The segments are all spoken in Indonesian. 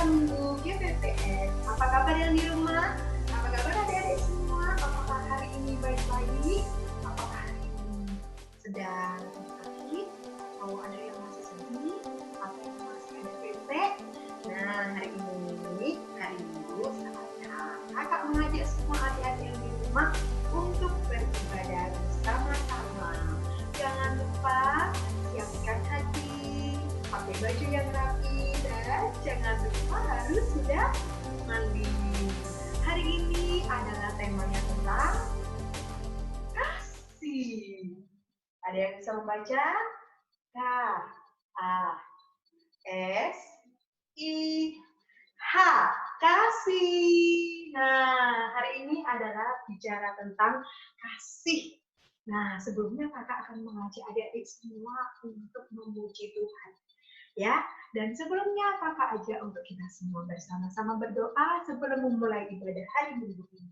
Rembu GPPS. Apa kabar yang di rumah? Apa kabar adik-adik semua? Apakah hari ini baik-baik? Apakah hari ini sedang sakit? Atau ada yang masih sedih? Atau yang masih ada bete? Nah, hari Minggu, saatnya kakak mengajak semua adik-adik yang di rumah untuk beribadah bersama-sama. Jangan lupa siapkan hati, pakai baju yang rapi, dan jangan lupa harus sudah mandi. Hari ini adalah temanya tentang kasih. Ada yang bisa membaca? K-A-S-I-H, kasih. Nah, hari ini adalah bicara tentang kasih. Nah, sebelumnya kakak akan mengajak adik-adik semua untuk memuji Tuhan. Ya, dan sebelumnya kakak ajak untuk kita semua bersama-sama berdoa sebelum memulai ibadah hari Minggu ini.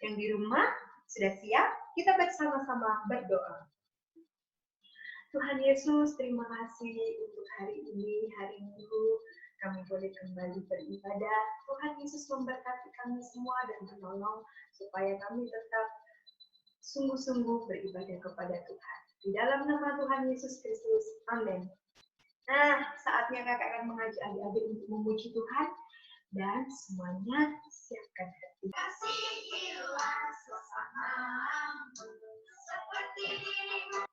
Yang di rumah sudah siap? Kita bersama-sama berdoa. Tuhan Yesus, terima kasih untuk hari ini, hari Minggu. Kami boleh kembali beribadah. Tuhan Yesus memberkati kami semua dan menolong supaya kami tetap sungguh-sungguh beribadah kepada Tuhan. Di dalam nama Tuhan Yesus Kristus. Amin. Nah, saatnya kakak akan mengajak adik-adik untuk memuji Tuhan. Dan semuanya siapkan hati. Kasihilah sesamamu seperti dirimu.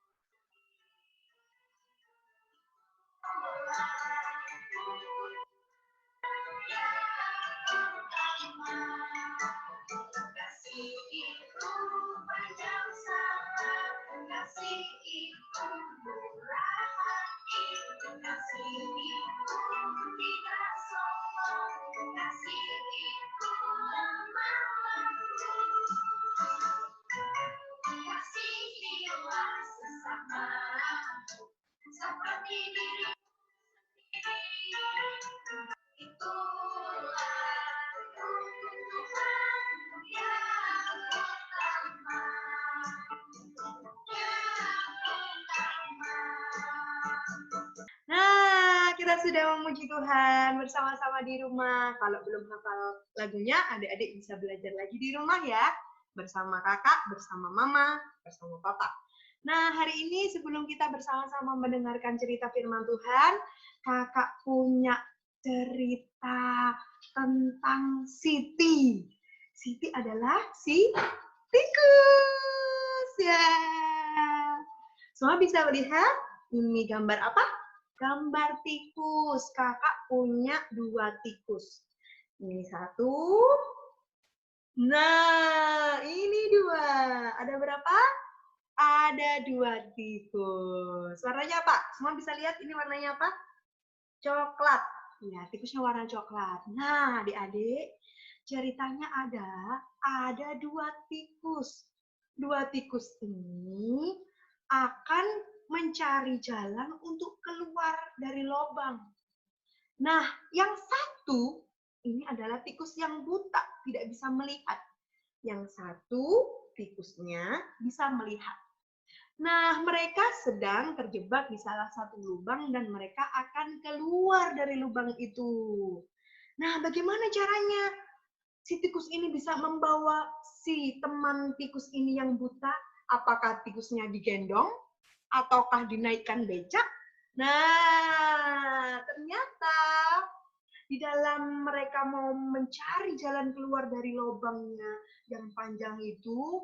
Kasih itu panjang sabar, kasih itu murah hati, kasih itu tidak sombong, kasih itu lemah lembut. Kasihilah sesamamu seperti dirimu. Itulah Tuhan yang pertama. Nah, kita sudah memuji Tuhan bersama-sama di rumah. Kalau belum hafal lagunya, adik-adik bisa belajar lagi di rumah ya. Bersama kakak, bersama mama, bersama papa. Nah, hari ini sebelum kita bersama-sama mendengarkan cerita firman Tuhan, kakak punya cerita tentang Siti. Siti adalah si tikus. Ya. Semua bisa melihat ini gambar apa? Gambar tikus. Kakak punya 2 tikus. Ini 1. Nah, ini 2. Ada berapa? Ada 2 tikus. Warnanya apa? Semua bisa lihat ini warnanya apa? Coklat. Ya, tikusnya warna coklat. Nah, adik-adik, ceritanya ada 2 tikus. 2 tikus ini akan mencari jalan untuk keluar dari lubang. Nah, yang satu ini adalah tikus yang buta, tidak bisa melihat. Yang satu tikusnya bisa melihat. Nah, mereka sedang terjebak di salah satu lubang dan mereka akan keluar dari lubang itu. Nah, bagaimana caranya? Si tikus ini bisa membawa si teman tikus ini yang buta. Apakah tikusnya digendong? Ataukah dinaikkan becak? Nah, ternyata di dalam mereka mau mencari jalan keluar dari lubangnya yang panjang itu,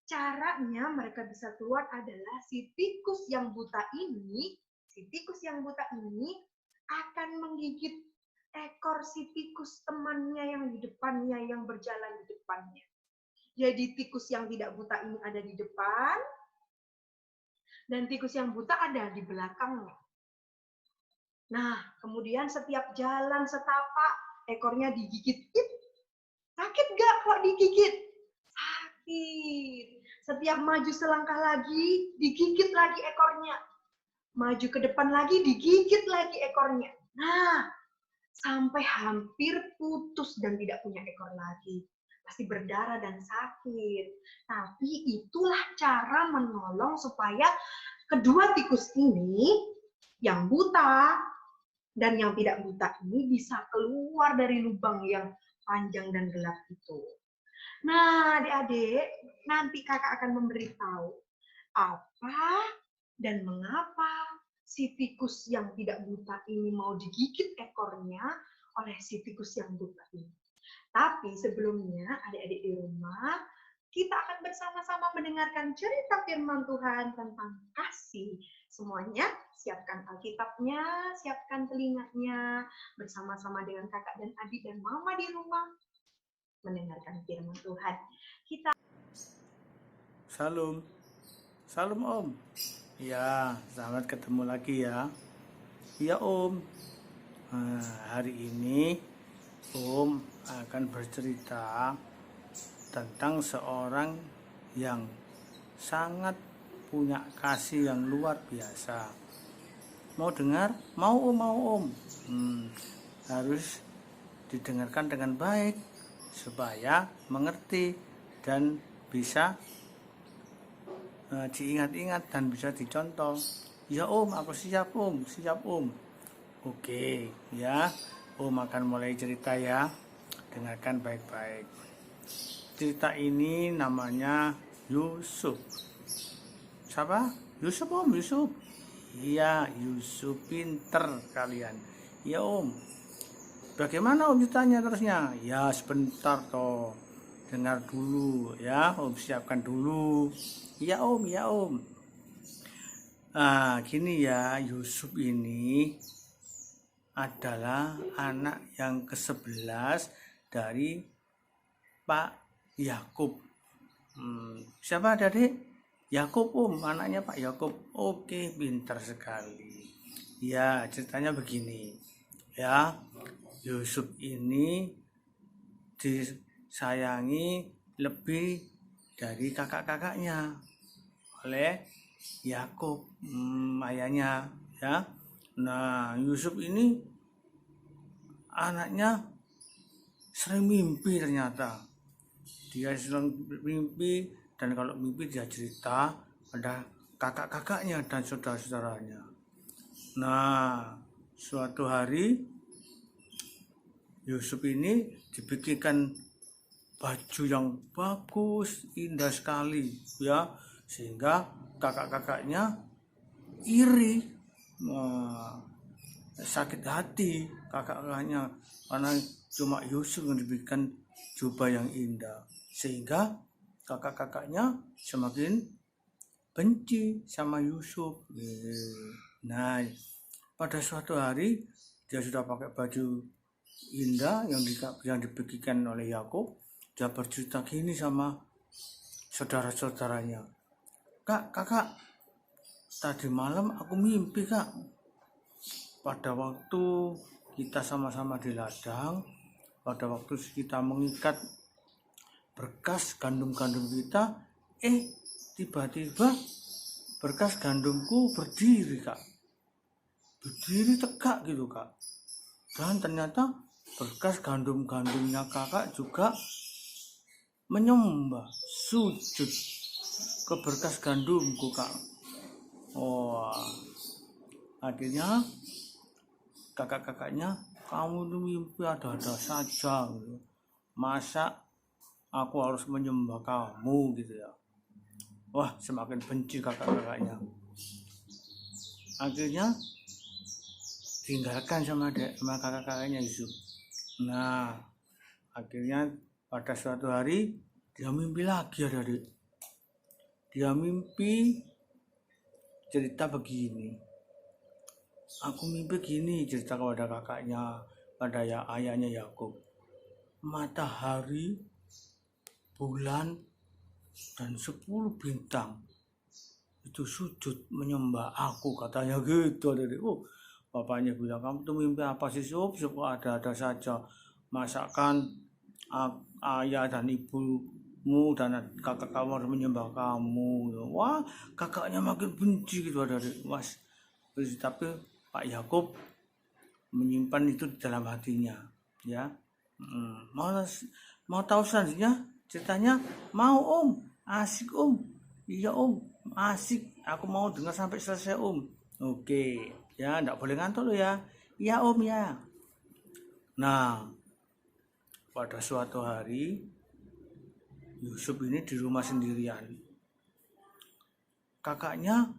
caranya mereka bisa keluar adalah si tikus yang buta ini akan menggigit ekor si tikus temannya yang di depannya, yang berjalan di depannya. Jadi tikus yang tidak buta ini ada di depan, dan tikus yang buta ada di belakangnya. Nah, kemudian setiap jalan setapak, ekornya digigit. Sakit gak kok digigit? Sakit. Setiap maju selangkah lagi, digigit lagi ekornya. Maju ke depan lagi, digigit lagi ekornya. Nah, sampai hampir putus dan tidak punya ekor lagi. Pasti berdarah dan sakit. Tapi itulah cara menolong supaya kedua tikus ini, yang buta Dan yang tidak buta ini bisa keluar dari lubang yang panjang dan gelap itu. Nah, adik-adik, nanti kakak akan memberitahu apa dan mengapa si tikus yang tidak buta ini mau digigit ekornya oleh si tikus yang buta ini. Tapi sebelumnya, adik-adik di rumah, kita akan bersama-sama mendengarkan cerita firman Tuhan tentang kasih. Semuanya, siapkan Alkitabnya, siapkan telinganya, bersama-sama dengan kakak dan adik dan mama di rumah, mendengarkan firman Tuhan. Salam, salam Om. Ya, selamat ketemu lagi ya. Iya Om. Hari ini Om akan bercerita tentang seorang yang sangat punya kasih yang luar biasa. Mau dengar? Mau Om, mau Om. Harus didengarkan dengan baik supaya mengerti dan bisa diingat-ingat dan bisa dicontoh. Ya Om, aku siap Om, siap Om. Oke, ya. Om akan mulai cerita ya. Dengarkan baik-baik. Cerita ini namanya Yusuf. Siapa? Yusuf Om, Yusuf. Iya, Yusuf pinter kalian. Ya Om. Bagaimana Om ceritanya terusnya? Ya sebentar toh. Dengar dulu ya, Om siapkan dulu. Ya Om, ya Om. Gini ya, Yusuf ini adalah anak yang ke-11 dari Pak Yakub. Siapa adik? Yakub Om, anaknya Pak Yakub. Oke, pintar sekali. Ya, ceritanya begini. Ya, Yusuf ini disayangi lebih dari kakak-kakaknya oleh Yakub, ayahnya ya. Nah, Yusuf ini anaknya sering mimpi ternyata. Dia sering mimpi dan kalau mimpi dia cerita pada kakak-kakaknya dan saudara-saudaranya. Nah, suatu hari Yusuf ini dibikinkan baju yang bagus, indah sekali ya, sehingga kakak-kakaknya iri, sakit hati kakak-kakaknya karena cuma Yusuf yang dibikinkan jubah yang indah, sehingga kakak-kakaknya semakin benci sama Yusuf. Nah, pada suatu hari dia sudah pakai baju indah yang dibagikan oleh Yakub. Dia bercerita gini sama saudara-saudaranya, kakak, tadi malam aku mimpi kak, pada waktu kita sama-sama di ladang, pada waktu kita mengikat berkas gandum-gandum kita, tiba-tiba berkas gandumku berdiri kak, berdiri tegak gitu kak, dan ternyata berkas gandum-gandumnya kakak juga menyembah, sujud ke berkas gandumku kak. Akhirnya kakak-kakaknya, kamu itu mimpi ada-ada saja gitu. Masa aku harus menyembah kamu gitu ya. Wah, semakin benci kakak-kakaknya. Akhirnya tinggalkan sama kakak-kakaknya Yusuf. Nah, akhirnya pada suatu hari dia mimpi lagi adik-adik. Dia mimpi cerita begini. Aku mimpi gini, cerita kepada kakaknya, pada ayahnya Yakub. Matahari, bulan, dan 10 bintang itu sujud menyembah aku, katanya gitu adik-adik. Bapaknya bilang, kamu tuh mimpi apa sih Sob? Ada-ada saja. Masakan ayah dan ibumu dan kakak kamu harus menyembah kamu. Wah, kakaknya makin benci gitu adik-adik. Mas, tapi Pak Yakub menyimpan itu di dalam hatinya, ya. Mau tahu selanjutnya ceritanya? Mau Om, asik Om. Iya Om, asik. Aku mau dengar sampai selesai Om. Oke, ya, enggak boleh ngantuk lo ya. Iya om ya. Nah, pada suatu hari Yusuf ini di rumah sendirian. Kakaknya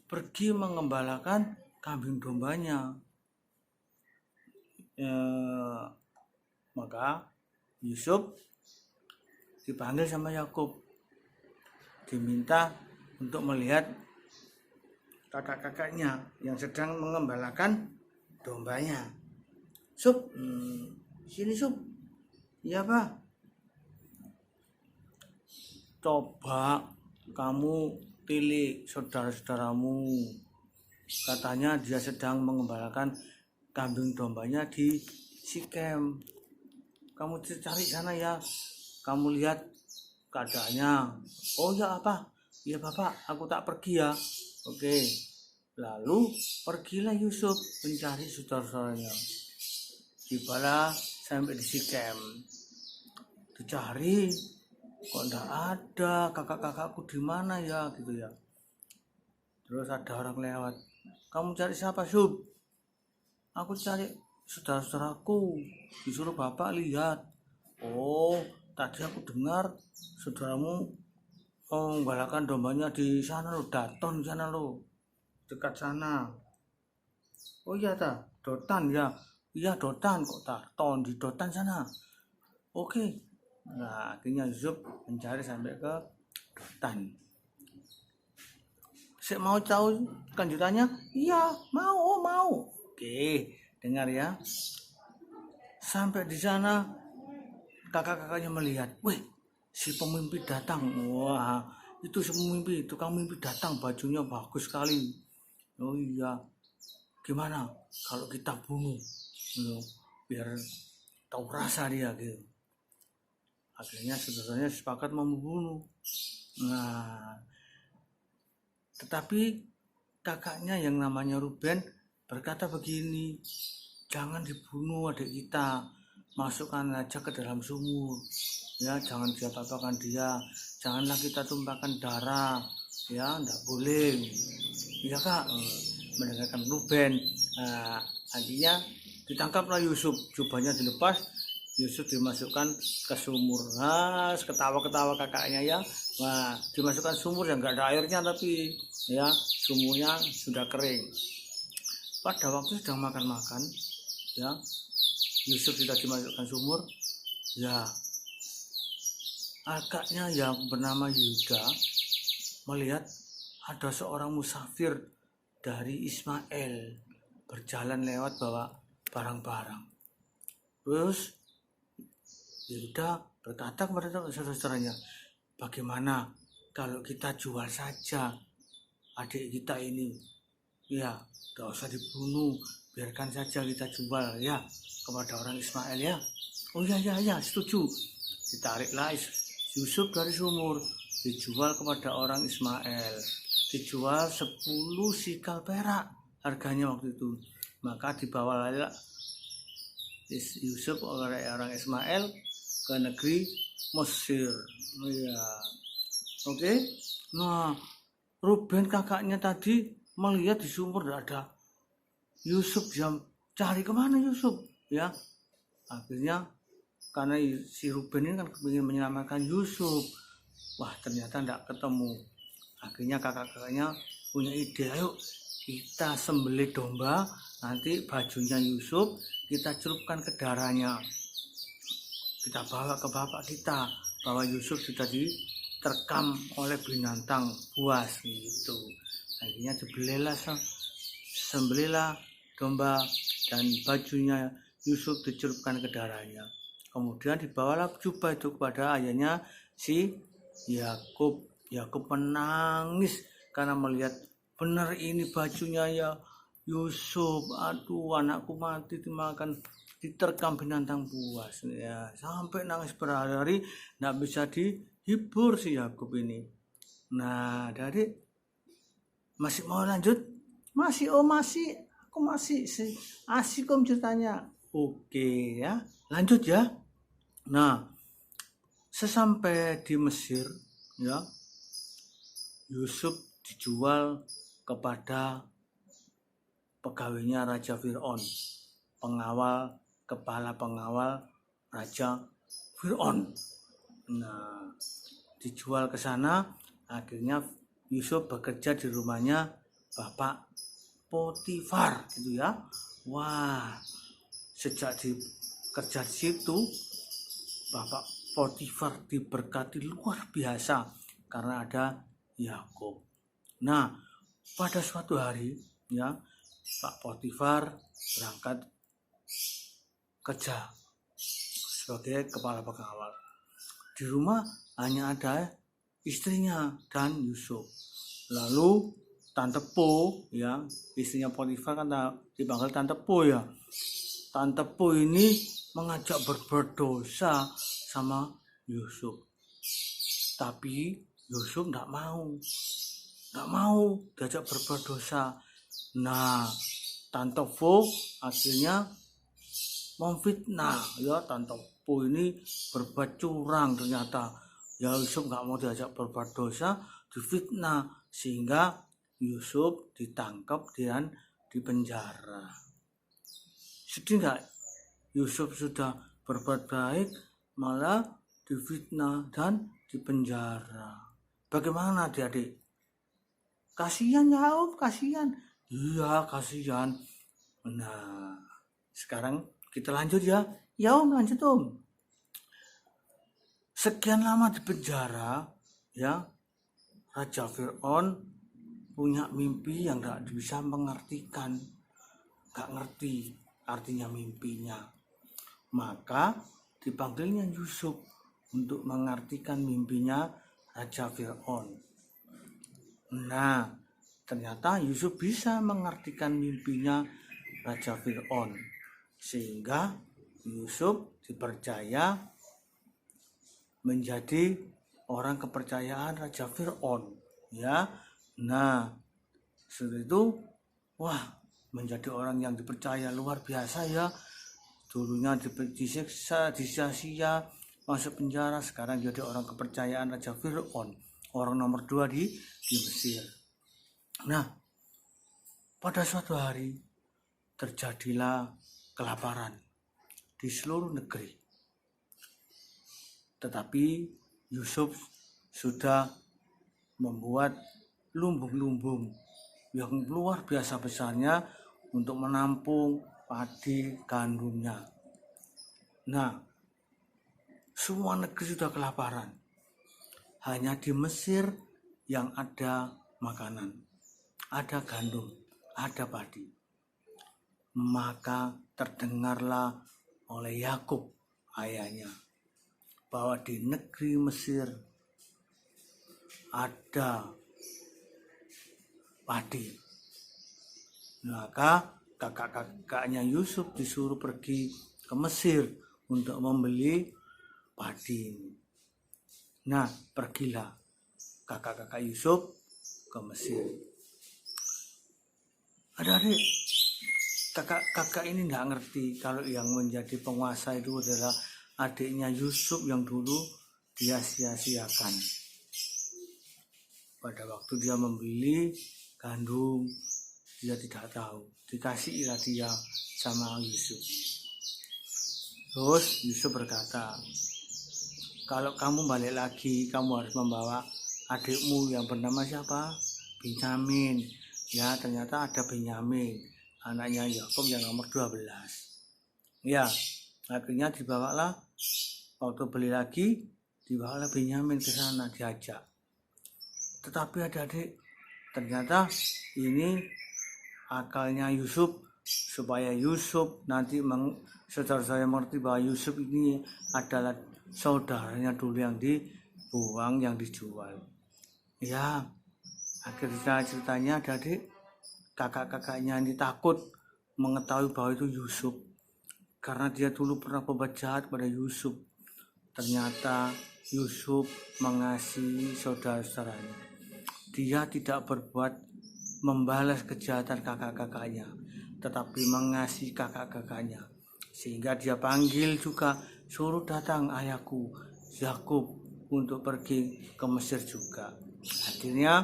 pergi mengembalakan kambing dombanya. Maka Yusuf dipanggil sama Yakub, diminta untuk melihat kakak-kakaknya yang sedang mengembalakan dombanya. Sup, sini Sup. Iya Pak. Coba kamu pilih saudara-saudaramu. Katanya dia sedang mengembalakan kambing dombanya di Sikem. Kamu cari sana ya. Kamu lihat keadaannya. Oh ya apa? Iya Bapak, aku tak pergi ya. Oke. Lalu pergilah Yusuf mencari saudara-saudaranya. Tibalah sampai di Sikem. Dicari, kok enggak ada kakak-kakakku di mana ya gitu ya. Terus ada orang lewat. Kamu cari siapa Sub? Aku cari saudara-saudaraku. Disuruh Bapak lihat. Oh, tadi aku dengar saudaramu menggalakan dombanya di sana lo, Daton di sana lo, dekat sana. Oh iya ta, Dotan ya. Iya Dotan, kok Daton di Dotan sana. Oke. Nah, akhirnya Yusuf mencari sampai ke Dotan. Saya mau tahu kelanjutannya? Iya, mau. Oke, dengar ya. Sampai di sana kakak-kakaknya melihat, wih, si pemimpi datang. Wah, itu si pemimpi, tukang mimpi datang, bajunya bagus sekali. Oh iya, gimana kalau kita bunuh? Biar tahu rasa dia gitu. Akhirnya saudaranya sepakat membunuh. Nah, tetapi kakaknya yang namanya Ruben berkata begini, jangan dibunuh adik kita, masukkan aja ke dalam sumur. Ya, jangan diapa-apakan dia, janganlah kita tumpahkan darah, ya, enggak boleh. Iya kak, mendengarkan Ruben. Nah, akhirnya ditangkaplah Yusuf, jubahnya dilepas, Yusuf dimasukkan ke sumur. Nah, ketawa-ketawa kakaknya ya. Nah, dimasukkan sumur yang enggak ada airnya tapi ya sumurnya sudah kering. Pada waktu sedang makan-makan, ya Yusuf sudah dimasukkan sumur, ya kakaknya yang bernama Yuda melihat ada seorang musafir dari Ismail berjalan lewat bawa barang-barang. Terus Yuda berkata kepada saudara-saudaranya, bagaimana kalau kita jual saja adik kita ini? Ya, gak usah dibunuh, biarkan saja kita jual ya kepada orang Ismail ya. Oh ya, setuju. Ditariklah Yusuf dari sumur, dijual kepada orang Ismail, dijual 10 sikal perak harganya waktu itu. Maka dibawa Yusuf oleh orang Ismail ke negeri Mesir. Ya, oke. Nah, Ruben kakaknya tadi melihat di sumur tidak ada Yusuf, dia cari kemana Yusuf ya. Akhirnya karena si Ruben ini kan ingin menyelamatkan Yusuf, wah ternyata tidak ketemu. Akhirnya kakak-kakaknya punya ide, ayo kita sembelih domba, nanti bajunya Yusuf kita celupkan ke darahnya, kita bawa ke bapak kita bahwa Yusuf sudah diterkam oleh binatang buas gitu. Akhirnya sembelihlah domba dan bajunya Yusuf dicelupkan ke darahnya. Kemudian dibawalah jubah itu kepada ayahnya si Yakub. Yakub menangis karena melihat benar ini bajunya ya Yusuf. Aduh, anakku mati dimakan, diterkam binatang buas ya. Sampai nangis berhari-hari, tidak bisa dihibur si Yakub ini. Nah, dari masih mau lanjut? Masih, aku masih asik om ceritanya. Oke ya, lanjut ya. Nah, sesampai di Mesir ya, Yusuf dijual kepada pegawainya Raja Fir'aun, kepala pengawal Raja Fir'aun. Nah, dijual ke sana, akhirnya Yusuf bekerja di rumahnya Bapak Potifar gitu ya. Wah, sejak kerja di situ Bapak Potifar diberkati luar biasa karena ada Yakub. Nah, pada suatu hari ya Pak Potifar berangkat kerja sebagai kepala pengawal. Di rumah hanya ada istrinya dan Yusuf. Lalu Tante Po ya, istrinya Potifar kan dipanggil Tante Po ya. Tante Po ini mengajak berbuat dosa sama Yusuf. Tapi Yusuf tidak mau diajak berbuat dosa. Nah, Tante Po akhirnya memfitnah ya. Tante Po ini berbuat curang ternyata. Ya Yusuf nggak mau diajak berbuat dosa, difitnah sehingga Yusuf ditangkap dan dipenjara. Sedih nggak? Yusuf sudah berbuat baik malah difitnah dan dipenjara. Bagaimana adik-adik? Kasihan ya Om, kasihan. Iya kasihan. Nah, sekarang kita lanjut ya. Ya Om, lanjut Om. Sekian lama di penjara ya, Raja Fir'aun punya mimpi yang gak bisa mengartikan, gak ngerti artinya mimpinya. Maka dipanggilnya Yusuf untuk mengartikan mimpinya Raja Fir'aun. Nah, ternyata Yusuf bisa mengartikan mimpinya Raja Fir'aun, sehingga Yusuf dipercaya menjadi orang kepercayaan Raja Fir'aun ya. Nah, setelah itu menjadi orang yang dipercaya luar biasa ya. Dulunya disiksa, disia-sia, masuk penjara, sekarang jadi orang kepercayaan Raja Fir'aun, orang nomor 2 di Mesir. Nah, pada suatu hari terjadilah kelaparan di seluruh negeri. Tetapi Yusuf sudah membuat lumbung-lumbung yang luar biasa besarnya untuk menampung padi gandumnya. Nah, semua negeri sudah kelaparan. Hanya di Mesir yang ada makanan, ada gandum, ada padi. Maka terdengarlah oleh Yakub ayahnya bahwa di negeri Mesir ada padi. Maka kakak-kakaknya Yusuf disuruh pergi ke Mesir untuk membeli padi. Nah, pergilah kakak-kakak Yusuf ke Mesir. Adik-adik, kakak-kakak ini nggak ngerti kalau yang menjadi penguasa itu adalah adiknya Yusuf yang dulu dia sia-siakan. Pada waktu dia membeli gandum, dia tidak tahu, dikasihlah dia sama Yusuf. Terus Yusuf berkata, kalau kamu balik lagi, kamu harus membawa adikmu yang bernama siapa? Benyamin. Ya, ternyata ada Benyamin, anaknya Yakub yang nomor 12. Ya, akhirnya dibawalah, waktu beli lagi, dibawalah Benyamin ke sana, diajak. Tetapi adik-adik, ternyata ini akalnya Yusuf, supaya Yusuf nanti saudara saya mengerti bahwa Yusuf ini adalah saudaranya dulu yang dibuang, yang dijual. Ya, akhirnya ceritanya adik-adik, kakak-kakaknya ini takut mengetahui bahwa itu Yusuf, karena dia dulu pernah berbuat jahat pada Yusuf. Ternyata Yusuf mengasihi saudara-saudaranya. Dia tidak berbuat membalas kejahatan kakak-kakaknya, tetapi mengasihi kakak-kakaknya. Sehingga dia panggil juga, suruh datang ayahku Yakub untuk pergi ke Mesir juga. Akhirnya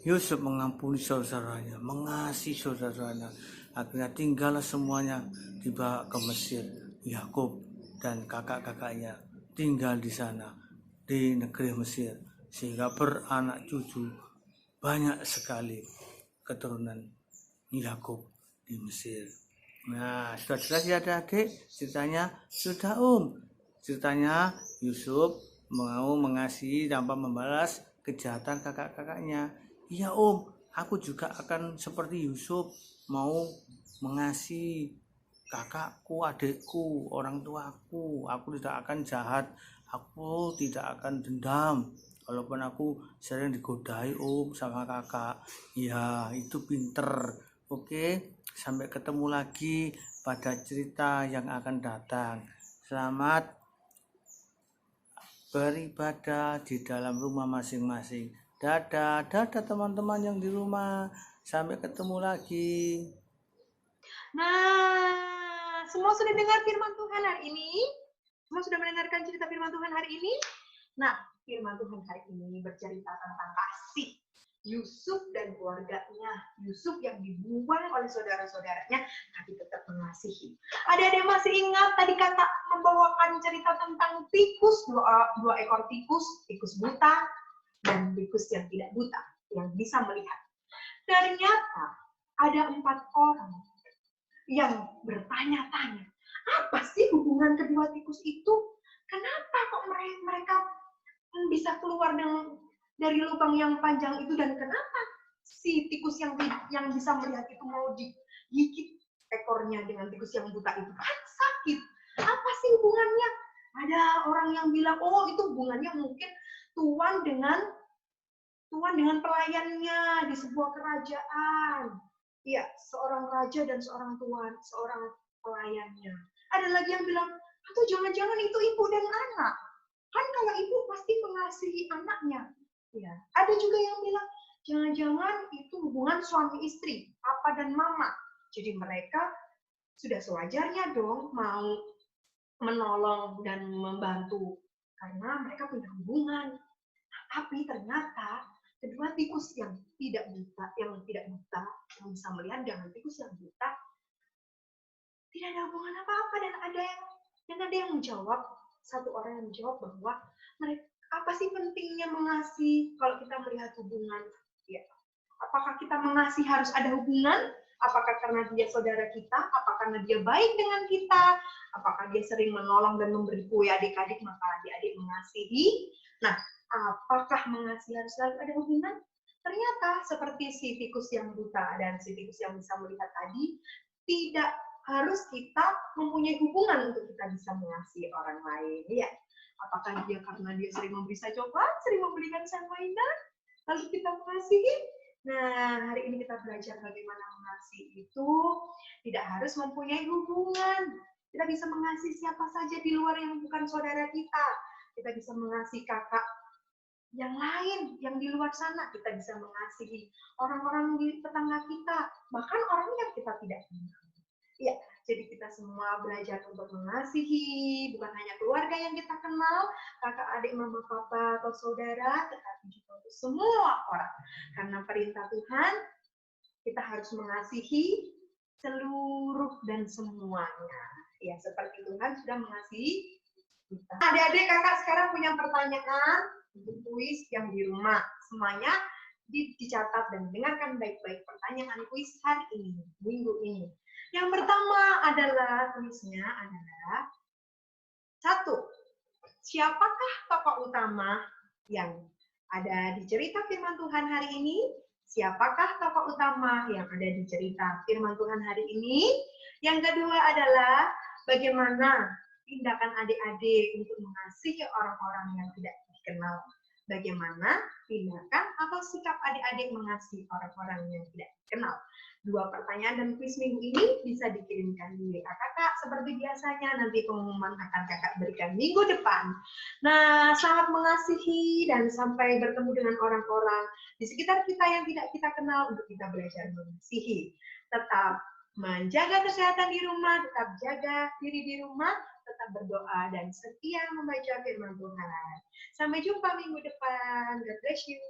Yusuf mengampuni saudara-saudaranya, mengasihi saudara-saudaranya. Akhirnya tinggallah semuanya dibawa ke Mesir. Yakub dan kakak-kakaknya tinggal di sana, di negeri Mesir. Sehingga beranak cucu banyak sekali keturunan Yakub di Mesir. Nah, sudah jelas ya adik-adik ceritanya? Sudah ceritanya Yusuf mau mengasihi tanpa membalas kejahatan kakak-kakaknya. Iya aku juga akan seperti Yusuf, mau mengasihi kakakku, adikku, orang tuaku. Aku tidak akan jahat, aku tidak akan dendam. Walaupun aku sering digodai sama kakak. Ya itu pinter. Oke, sampai ketemu lagi pada cerita yang akan datang. Selamat beribadah di dalam rumah masing-masing. Dadah teman-teman yang di rumah. Sampai ketemu lagi. Nah, semua sudah dengar firman Tuhan hari ini? Semua sudah mendengarkan cerita firman Tuhan hari ini? Nah, firman Tuhan hari ini bercerita tentang kasih Yusuf dan keluarganya. Yusuf yang dibuang oleh saudara-saudaranya, tapi tetap mengasihi. Adik-adik masih ingat tadi kakak membawakan cerita tentang tikus, dua ekor tikus buta, dan tikus yang tidak buta, yang bisa melihat. Ternyata ada 4 orang yang bertanya-tanya, apa sih hubungan kedua tikus itu? Kenapa kok mereka bisa keluar dari lubang yang panjang itu, dan kenapa si tikus yang bisa melihat itu mau digigit ekornya dengan tikus yang buta itu? Kan sakit. Apa sih hubungannya? Ada orang yang bilang, oh itu hubungannya mungkin tuan dengan pelayannya di sebuah kerajaan. Iya, seorang raja dan seorang tuan, seorang pelayannya. Ada lagi yang bilang, atau jangan-jangan itu ibu dan anak. Kan kalau ibu pasti mengasihi anaknya. Ya, ada juga yang bilang, jangan-jangan itu hubungan suami istri, papa dan mama. Jadi mereka sudah sewajarnya dong mau menolong dan membantu karena mereka punya hubungan. Tapi ternyata kedua tikus yang tidak buta, yang bisa melihat, dengan tikus yang buta tidak ada hubungan apa-apa, dan ada yang menjawab, satu orang yang menjawab bahwa mereka, apa sih pentingnya mengasihi kalau kita melihat hubungan? Ya, apakah kita mengasihi harus ada hubungan? Apakah karena dia saudara kita? Apakah karena dia baik dengan kita? Apakah dia sering menolong dan memberi kue adik-adik, maka adik-adik mengasihi? Nah, apakah mengasihi harus selalu ada hubungan? Ternyata seperti si tikus yang buta dan si tikus yang bisa melihat tadi, tidak harus kita mempunyai hubungan untuk kita bisa mengasihi orang lain. Ya, apakah dia karena dia sering memberi saya coklat, sering membelikan saya mainan, lalu kita mengasihi? Nah, hari ini kita belajar bagaimana mengasihi itu tidak harus mempunyai hubungan. Kita bisa mengasihi siapa saja di luar yang bukan saudara kita. Kita bisa mengasihi kakak yang lain, yang di luar sana. Kita bisa mengasihi orang-orang di tetangga kita, bahkan orang yang kita tidak kenal. Ya, jadi kita semua belajar untuk mengasihi, bukan hanya keluarga yang kita kenal, kakak, adik, mama, papa, atau saudara, tetapi juga untuk semua orang. Karena perintah Tuhan, kita harus mengasihi seluruh dan semuanya. Ya, seperti Tuhan sudah mengasihi kita. Adik-adik, kakak sekarang punya pertanyaan untuk kuis yang di rumah. Semuanya dicatat dan dengarkan baik-baik pertanyaan kuis hari ini, minggu ini. Yang pertama adalah, kuisnya adalah 1. Siapakah tokoh utama yang ada di cerita firman Tuhan hari ini? Siapakah tokoh utama yang ada di cerita firman Tuhan hari ini? Yang kedua adalah bagaimana tindakan adik-adik untuk mengasihi orang-orang yang tidak dikenal. Bagaimana tindakan atau sikap adik-adik mengasihi orang-orang yang tidak dikenal. 2 pertanyaan dan kuis minggu ini bisa dikirimkan di WA kakak seperti biasanya. Nanti pengumuman akan kakak berikan minggu depan. Nah, selamat mengasihi dan sampai bertemu dengan orang-orang di sekitar kita yang tidak kita kenal untuk kita belajar mengasihi. Tetap menjaga kesehatan di rumah, tetap jaga diri di rumah, tetap berdoa dan setia membaca firman Tuhan. Sampai jumpa minggu depan. God bless you.